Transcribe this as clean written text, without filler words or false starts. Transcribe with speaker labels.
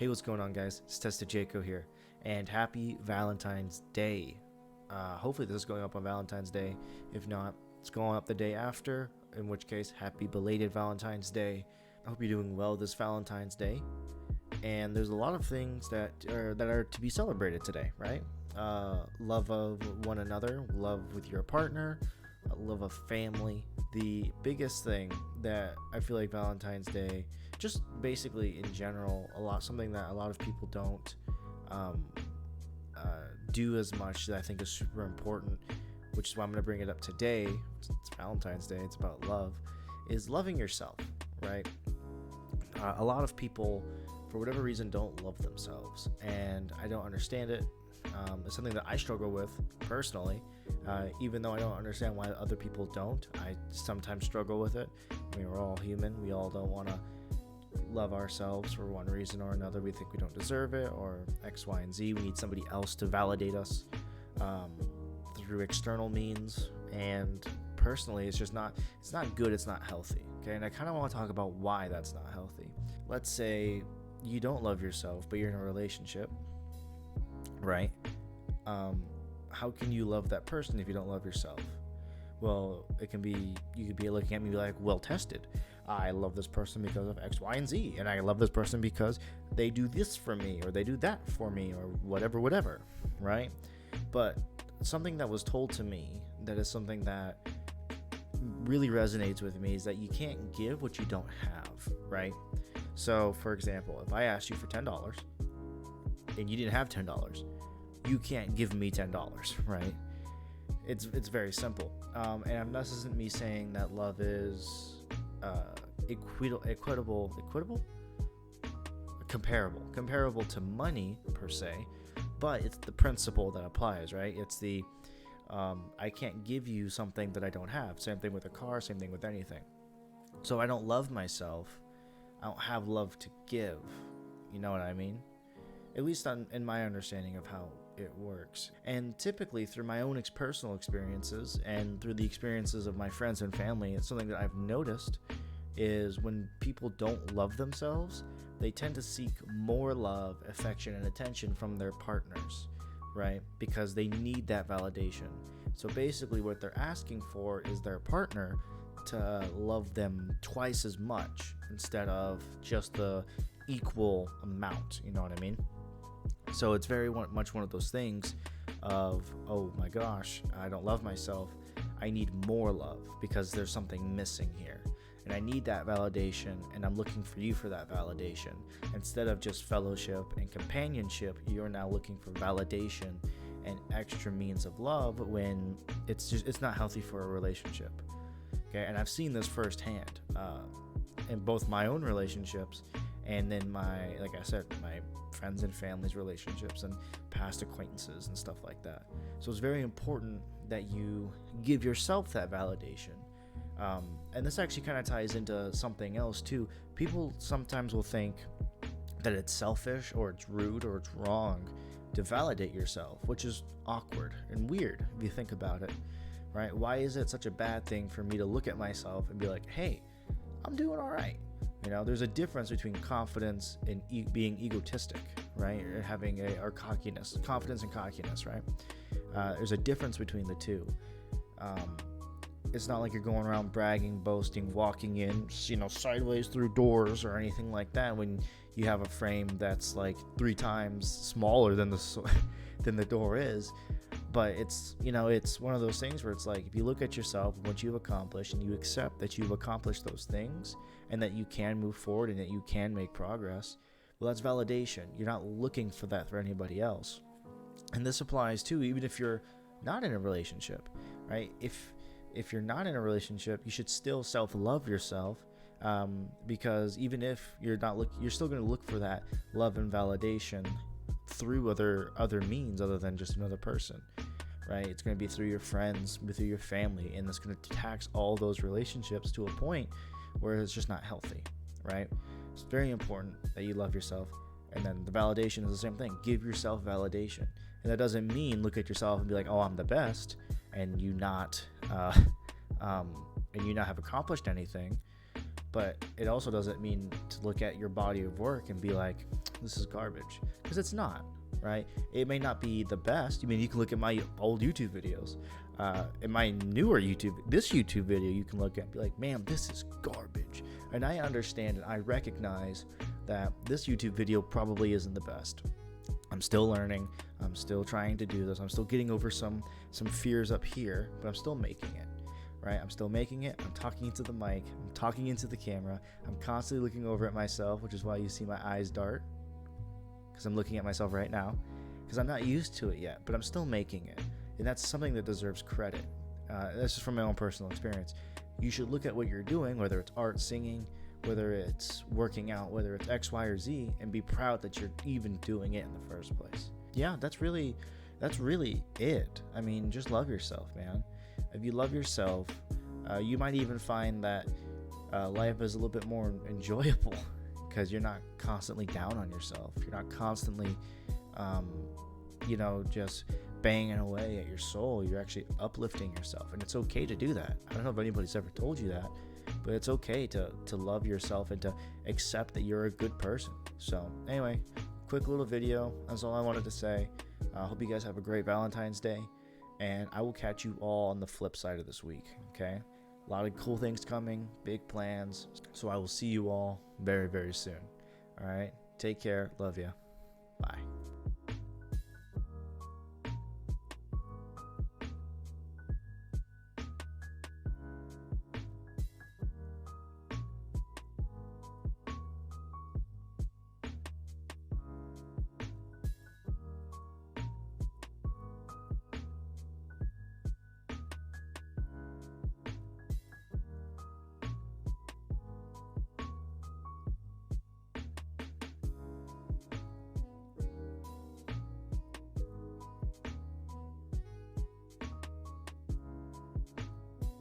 Speaker 1: Hey, what's going on, guys? It's Testa Jaco here, and happy Valentine's Day. Hopefully, this is going up on Valentine's Day. If not, it's going up the day after, in which case, happy belated Valentine's Day. I hope you're doing well this Valentine's Day. And there's a lot of things that are to be celebrated today, right? Love of one another, love with your partner, love of family. The biggest thing that I feel like Valentine's Day, just basically in general, something that a lot of people don't do as much, that I think is super important, which is why I'm going to bring it up today. It's Valentine's Day. It's about love, is loving yourself, right? A lot of people, for whatever reason, don't love themselves, and I don't understand it. It's something that I struggle with personally, even though I don't understand why other people don't. I sometimes struggle with it. I mean, we're all human. We all don't want to love ourselves for one reason or another. We think we don't deserve it, or X, Y, and Z. We need somebody else to validate us through external means, and personally, it's not good. It's not healthy. Okay, and I kind of want to talk about why that's not healthy. Let's say you don't love yourself, but you're in a relationship, right? How can you love that person if you don't love yourself? Well, you could be looking at me like, well tested. I love this person because of X, Y, and Z, and I love this person because they do this for me, or they do that for me, or whatever, right? But something that was told to me that is something that really resonates with me is that you can't give what you don't have, right? So, for example, if I asked you for $10 and you didn't have $10, you can't give me $10, right? It's very simple. And this isn't me saying that love is comparable to money per se, but it's the principle that applies, right? It's the I can't give you something that I don't have. Same thing with a car, same thing with anything. So I don't love myself, I don't have love to give. You know what I mean? At least in my understanding of how it works. And typically through my own personal experiences and through the experiences of my friends and family, it's something that I've noticed is when people don't love themselves, they tend to seek more love, affection, and attention from their partners, right? Because they need that validation. So basically what they're asking for is their partner to love them twice as much instead of just the equal amount, you know what I mean? So it's very much one of those things of, oh my gosh, I don't love myself. I need more love because there's something missing here. And I need that validation, and I'm looking for you for that validation. Instead of just fellowship and companionship, you're now looking for validation and extra means of love when it's not healthy for a relationship. Okay, and I've seen this firsthand in both my own relationships and then my friends and family's relationships and past acquaintances and stuff like that. So it's very important that you give yourself that validation. And this actually kind of ties into something else too. People sometimes will think that it's selfish or it's rude or it's wrong to validate yourself, which is awkward and weird if you think about it, right? Why is it such a bad thing for me to look at myself and be like, hey, I'm doing all right? You know, there's a difference between confidence and being egotistic, right? Or having confidence and cockiness, right? There's a difference between the two. It's not like you're going around bragging, boasting, walking in, sideways through doors or anything like that when you have a frame that's like 3 times smaller than the door is. But it's one of those things where it's like, if you look at yourself and what you've accomplished and you accept that you've accomplished those things and that you can move forward and that you can make progress, well, that's validation. You're not looking for that for anybody else. And this applies too, even if you're not in a relationship, right? If you're not in a relationship, you should still self-love yourself, because even if you're still going to look for that love and validation through other means other than just another person, right? It's going to be through your friends, through your family, and it's going to tax all those relationships to a point where it's just not healthy, right? It's very important that you love yourself, and then the validation is the same thing. Give yourself validation, and that doesn't mean look at yourself and be like, oh, I'm the best, and you not have accomplished anything. but it also doesn't mean to look at your body of work and be like, this is garbage, because it's not, right? It may not be the best. I mean, you can look at my old YouTube videos, in my newer this YouTube video, you can look at and be like, man, this is garbage. And I understand and I recognize that this YouTube video probably isn't the best. I'm still learning. I'm still trying to do this. I'm still getting over some fears up here, but I'm still making it, right? I'm still making it. I'm talking into the mic. I'm talking into the camera. I'm constantly looking over at myself, which is why you see my eyes dart, because I'm looking at myself right now, because I'm not used to it yet, but I'm still making it. And that's something that deserves credit. This is from my own personal experience. You should look at what you're doing, whether it's art, singing, whether it's working out, whether it's X, Y, or Z, and be proud that you're even doing it in the first place. Yeah, that's really it. I mean, just love yourself, man. If you love yourself, you might even find that life is a little bit more enjoyable because you're not constantly down on yourself. You're not constantly, just banging away at your soul. You're actually uplifting yourself, and it's okay to do that. I don't know if anybody's ever told you that, but it's okay to love yourself and to accept that you're a good person. So anyway, quick little video. That's all I wanted to say. I hope you guys have a great Valentine's Day, and I will catch you all on the flip side of this week, okay? A lot of cool things coming, big plans. So I will see you all very, very soon. All right? Take care. Love ya.